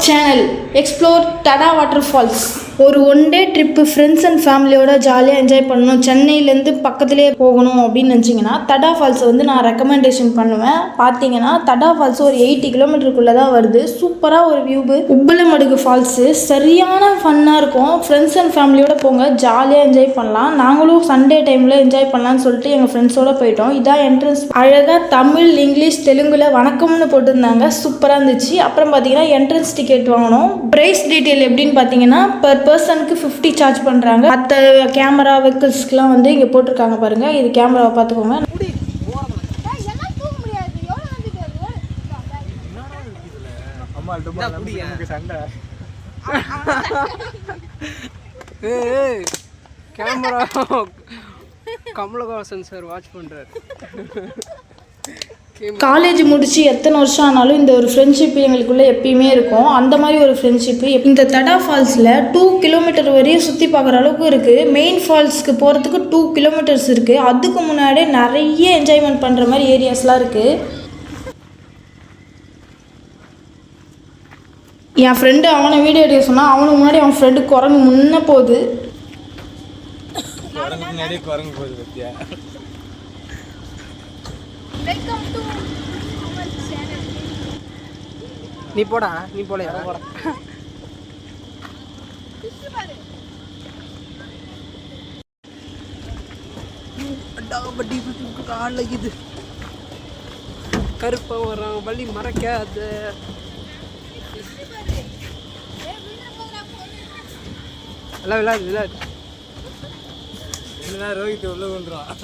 Channel explore தடா water falls. ஒரு one day trip friends and ஃபேமிலியோட ஜாலியாக என்ஜாய் பண்ணணும், சென்னையிலேருந்து பக்கத்துலேயே போகணும் அப்படின்னு நினச்சிங்கன்னா தடா ஃபால்ஸை வந்து நான் ரெக்கமெண்டேஷன் பண்ணுவேன். பார்த்தீங்கன்னா தடா ஃபால்ஸ் ஒரு 80 கிலோமீட்டருக்குள்ளே தான் வருது. சூப்பராக ஒரு வியூவு. உப்பலமடுகு ஃபால்ஸு சரியான ஃபன்னாக இருக்கும். ஃப்ரெண்ட்ஸ் அண்ட் ஃபேமிலியோட போங்க, ஜாலியாக என்ஜாய் பண்ணலாம். நாங்களும் சண்டே டைமில் என்ஜாய் பண்ணலான்னு சொல்லிட்டு எங்கள் ஃப்ரெண்ட்ஸோடு போயிட்டோம். இதான் என்ட்ரன்ஸ். அழகாக தமிழ், இங்கிலீஷ், தெலுங்குல வணக்கம்னு போட்டிருந்தாங்க. சூப்பராக இருந்துச்சு. அப்புறம் பார்த்தீங்கன்னா என்ட்ரன்ஸ் டிக்கெட் வாங்கணும். ப்ரைஸ் டீட்டெயில் எப்படின்னு பார்த்தீங்கன்னா பர் பர்சனுக்கு 50 சார்ஜ் பண்ணுறாங்க. மற்ற கேமரா வெஹிக்கிள்ஸ்க்குலாம் வந்து இங்கே போட்டிருக்காங்க பாருங்கள். இது கேமராவை பார்த்துக்கோங்க. கேமரா கமலஹாசன் சார் வாட்ச் பண்ணுறாரு. காலேஜ் முடிச்சு எத்தனை வருஷம் ஆனாலும் இந்த ஒரு ஃப்ரெண்ட்ஷிப் எங்களுக்குள்ளே எப்பயுமே இருக்கும். அந்த மாதிரி ஒரு ஃப்ரெண்ட்ஷிப்பு இந்த தடா ஃபால்ஸில் 2 கிலோமீட்டர் வரையும் சுற்றி பார்க்குற அளவுக்கு இருக்குது. மெயின் ஃபால்ஸ்க்கு போகிறதுக்கு 2 கிலோமீட்டர்ஸ் இருக்குது. அதுக்கு முன்னாடியே நிறைய என்ஜாய்மெண்ட் பண்ணுற மாதிரி ஏரியாஸ்லாம் இருக்குது. என் ஃப்ரெண்டு அவனை வீடியோ எடுக்க சொன்னால் அவனுக்கு முன்னாடி அவன் ஃப்ரெண்டு குரங்கு முன்ன போகுது. நீ போடா, நீ போலையா? காலைக்குது கருப்பா வரான், வழி மறக்காத. விளையாடு ரோஹித் உள்ள கொண்டுருவான்.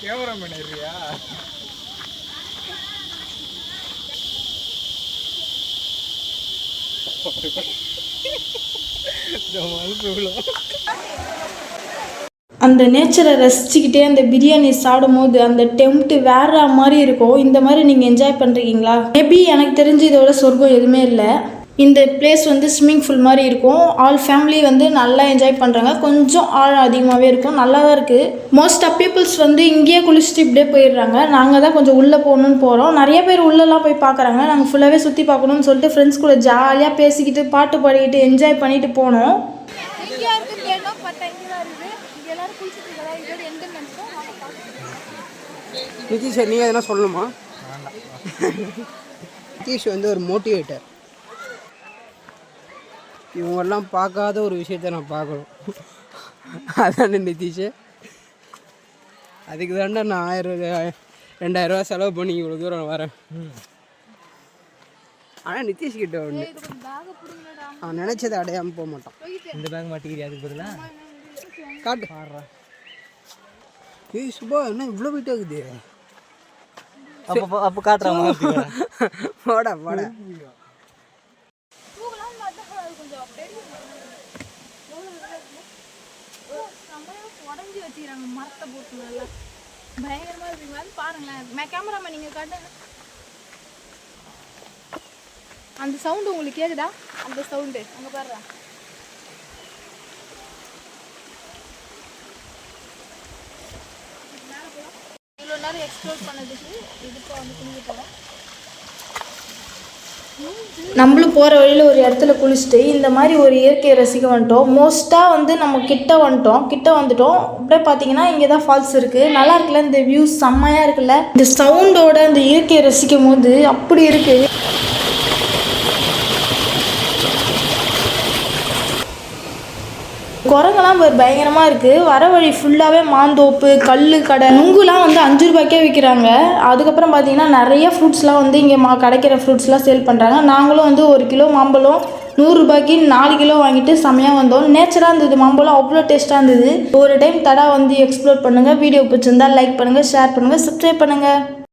கேமராமேன் இருக்கியா? அந்த நேச்சரை ரசிச்சுக்கிட்டே அந்த பிரியாணி சாப்பிடும் போது அந்த டெம்ப்ட் வேற மாதிரி இருக்கும். இந்த மாதிரி நீங்கள் என்ஜாய் பண்ணுறீங்களா? மேபி எனக்கு தெரிஞ்சு இதோட சொர்க்கம் எதுவுமே இல்லை. இந்த பிளேஸ் வந்து ஸ்விம்மிங் பூல் மாதிரி இருக்கும். ஆல் ஃபேமிலி வந்து நல்லா என்ஜாய் பண்ணுறாங்க. கொஞ்சம் ஆழம் அதிகமாகவே இருக்கும். நல்லா தான் இருக்குது. மோஸ்ட் ஆஃப் பீப்புள்ஸ் வந்து இங்கேயே குளிச்சுட்டு இப்படியே போயிடுறாங்க. நாங்கள் தான் கொஞ்சம் உள்ளே போகணுன்னு போகிறோம். நிறைய பேர் உள்ளெல்லாம் போய் பார்க்குறாங்க. நாங்கள் ஃபுல்லாகவே சுற்றி பார்க்கணுன்னு சொல்லிட்டு ஃப்ரெண்ட்ஸ் கூட ஜாலியாக பேசிக்கிட்டு பாட்டு பாடிக்கிட்டு என்ஜாய் பண்ணிட்டு போனோம். நிதிஷ், நீங்கள் எதனா சொல்லணுமா? நிதிஷ் வந்து ஒரு மோட்டிவேட்டர். இவங்கெல்லாம் பார்க்காத ஒரு விஷயத்த நான் பார்க்கணும். அதானே நிதிஷ்? அதுக்கு தாண்டா நான் 2000 ரூபா செலவு பண்ணி இவ்வளோ தூரம் வரேன். ஆனால் நிதிஷ் கிட்ட ஒன்று, அவன் நினச்சதை அடையாமல் போக மாட்டான். இந்த பேக் மாட்டிக்கிறியா? அதுக்கு பதிலாக காட்டு. ஏய் சுபா, என்ன இவ்வளோ வெயிட் ஆகுது? அப்போ காட்டுறான். போடா போடா. மரத்தை போட்டு நல்லா பயங்கரமா இருக்கீங்களா பாருங்களேன். கேமராமேன் நீங்க காட்டு. அந்த சவுண்டு உங்களுக்கு கேக்குதா? அந்த சவுண்டு அங்க பாருங்க. இவ்வளோ நேரம் எக்ஸ்ப்ளோர் பண்ணதுக்கு இதுக்கு வந்து குளிக்க போகிறோம். நம்மளும் போகிற வழியில் ஒரு இடத்துல குளிச்சுட்டு இந்த மாதிரி ஒரு இயற்கையை ரசிக்க வந்துட்டோம். மோஸ்ட்டாக வந்து நம்ம கிட்ட வந்துட்டோம். அப்படியே பார்த்தீங்கன்னா இங்கே தான் ஃபால்ஸ் இருக்குது. நல்லா இருக்குல்ல? இந்த வியூ செம்மையாக இருக்குல்ல? இந்த சவுண்டோட இந்த இயற்கையை ரசிக்கும் போது அப்படி இருக்குது. குரங்கெல்லாம் பயங்கரமாக இருக்குது. வர வழி ஃபுல்லாகவே மாந்தோப்பு, கல் கடை, நுங்குலாம் வந்து 5 ரூபாய்க்கே விற்கிறாங்க. அதுக்கப்புறம் பார்த்தீங்கன்னா நிறைய ஃப்ரூட்ஸ்லாம் வந்து இங்கே கிடைக்கிற ஃப்ரூட்ஸ்லாம் சேல் பண்ணுறாங்க. நாங்களும் வந்து 1 கிலோ மாம்பழம் 100 ரூபாய்க்கு 4 கிலோ வாங்கிட்டு செம்மையாக வந்தோம். நேச்சராக இருந்தது. மாம்பழம் அவ்வளோ டேஸ்ட்டாக இருந்தது. ஒரு டைம் தடா வந்து எக்ஸ்ப்ளோர் பண்ணுங்கள். வீடியோ பிடிச்சிருந்தா லைக் பண்ணுங்கள், ஷேர் பண்ணுங்கள், சப்ஸ்கிரைப் பண்ணுங்கள்.